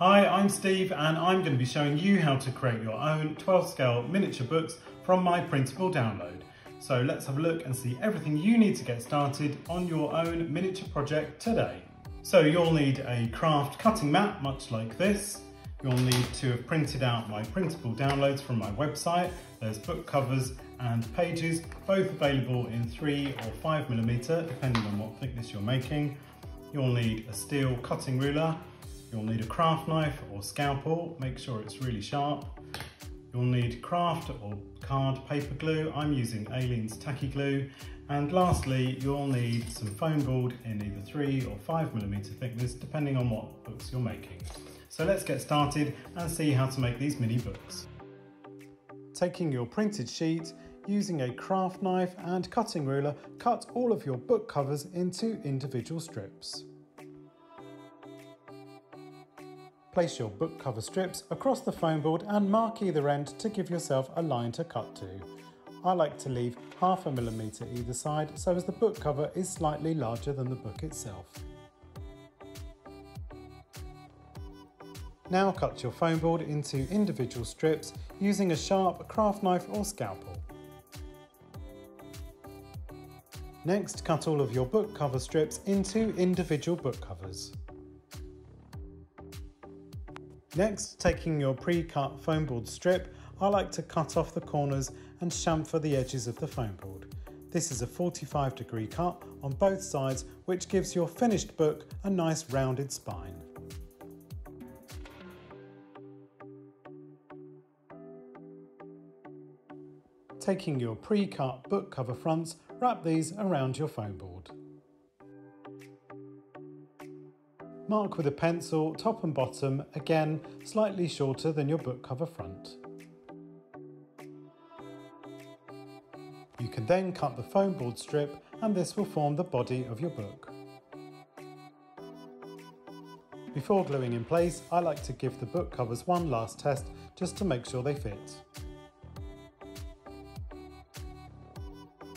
Hi, I'm Steve and I'm going to be showing you how to create your own 12 scale miniature books from my printable download. So let's have a look and see everything you need to get started on your own miniature project today. So you'll need a craft cutting mat, much like this. You'll need to have printed out my printable downloads from my website. There's book covers and pages, both available in 3 or 5mm, depending on what thickness you're making. You'll need a steel cutting ruler. You'll need a craft knife or scalpel, make sure it's really sharp. You'll need craft or card paper glue. I'm using Aleene's tacky glue. And lastly, you'll need some foam board in either 3 or 5mm thickness, depending on what books you're making. So let's get started and see how to make these mini books. Taking your printed sheet, using a craft knife and cutting ruler, cut all of your book covers into individual strips. Place your book cover strips across the foam board and mark either end to give yourself a line to cut to. I like to leave 0.5mm either side so as the book cover is slightly larger than the book itself. Now cut your foam board into individual strips using a sharp craft knife or scalpel. Next, cut all of your book cover strips into individual book covers. Next, taking your pre-cut foam board strip, I like to cut off the corners and chamfer the edges of the foam board. This is a 45-degree cut on both sides, which gives your finished book a nice rounded spine. Taking your pre-cut book cover fronts, wrap these around your foam board. Mark with a pencil top and bottom, again slightly shorter than your book cover front. You can then cut the foam board strip and this will form the body of your book. Before gluing in place, I like to give the book covers one last test just to make sure they fit.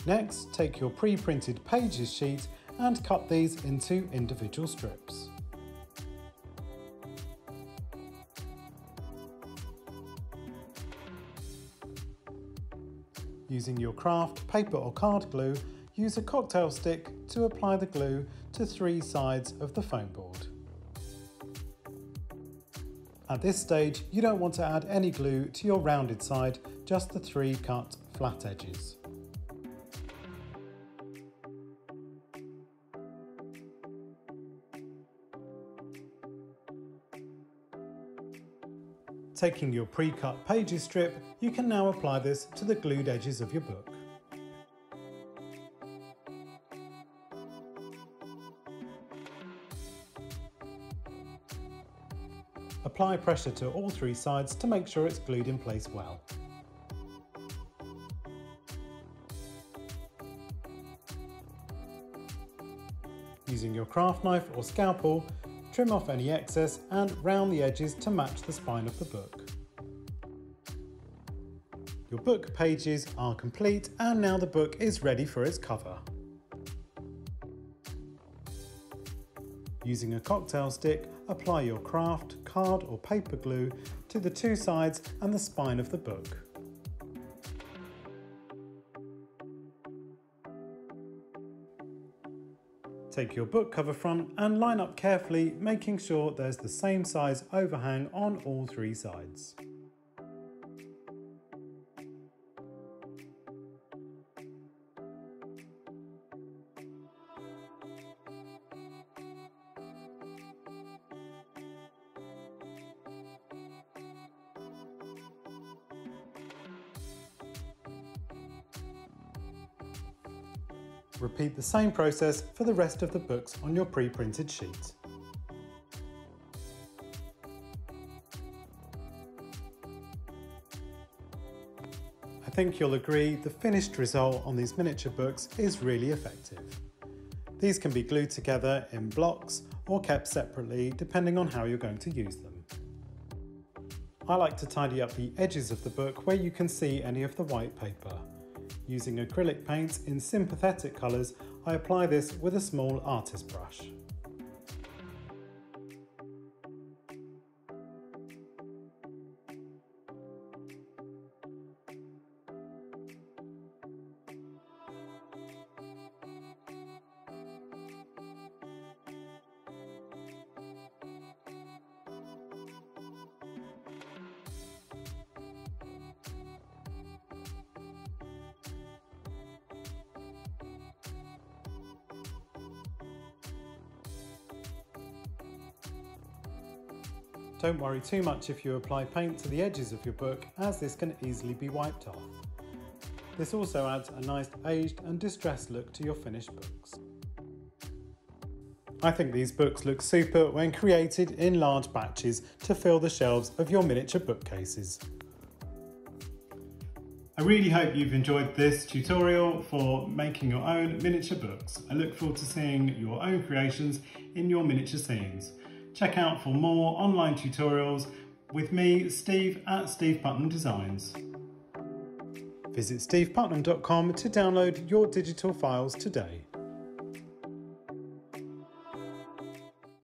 Next, take your pre-printed pages sheet and cut these into individual strips. Using your craft paper or card glue, use a cocktail stick to apply the glue to 3 sides of the foam board. At this stage, you don't want to add any glue to your rounded side, just the 3 cut flat edges. Taking your pre-cut pages strip, you can now apply this to the glued edges of your book. Apply pressure to all 3 sides to make sure it's glued in place well. Using your craft knife or scalpel, trim off any excess and round the edges to match the spine of the book. Your book pages are complete and now the book is ready for its cover. Using a cocktail stick, apply your craft, card or paper glue to the 2 sides and the spine of the book. Take your book cover front and line up carefully, making sure there's the same size overhang on all 3 sides. Repeat the same process for the rest of the books on your pre-printed sheet. I think you'll agree the finished result on these miniature books is really effective. These can be glued together in blocks or kept separately depending on how you're going to use them. I like to tidy up the edges of the book where you can see any of the white paper. Using acrylic paints in sympathetic colours, I apply this with a small artist brush. Don't worry too much if you apply paint to the edges of your book, as this can easily be wiped off. This also adds a nice aged and distressed look to your finished books. I think these books look super when created in large batches to fill the shelves of your miniature bookcases. I really hope you've enjoyed this tutorial for making your own miniature books. I look forward to seeing your own creations in your miniature scenes. Check out for more online tutorials with me, Steve, at Steve Putnam Designs. Visit steveputnam.com to download your digital files today.